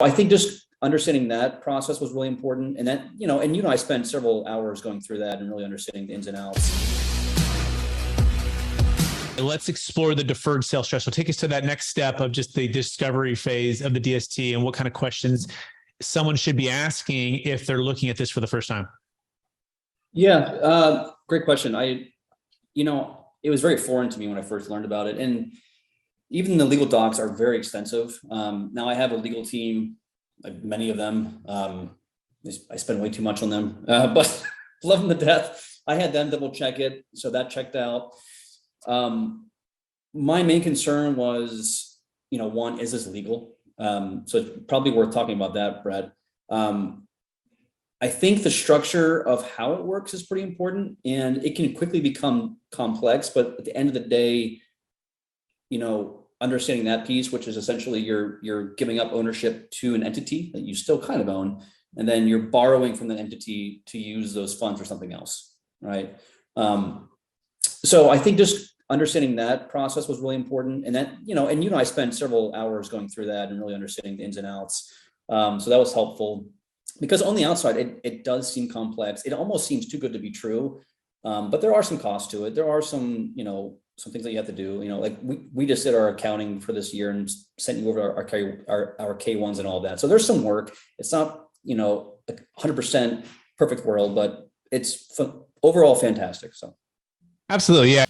I think just understanding that process was really important. And that, I spent several hours going through that and really understanding the ins and outs. Let's explore the deferred sales trust. So take us to that next step of just the discovery phase of the DST and what kind of questions someone should be asking if they're looking at this for the first time. Yeah, great question. It was very foreign to me when I first learned about it. And even the legal docs are very extensive. Now I have a legal team, like many of them. I spend way too much on them, but love them to death. I had them double check it. So that checked out. My main concern was, one, is this legal? So it's probably worth talking about that, Brad. I think the structure of how it works is pretty important, and it can quickly become complex, but at the end of the day, understanding that piece, which is essentially you're giving up ownership to an entity that you still kind of own, and then you're borrowing from the entity to use those funds for something else, right? So I think just understanding that process was really important, and that, I spent several hours going through that and really understanding the ins and outs. So that was helpful, because on the outside, it does seem complex. It almost seems too good to be true, but there are some costs to it. There are some, some things that you have to do. Like we just did our accounting for this year and sent you over our K1s and all of that. So there's some work. It's not, 100% perfect world, but it's overall fantastic. So. Absolutely. Yeah.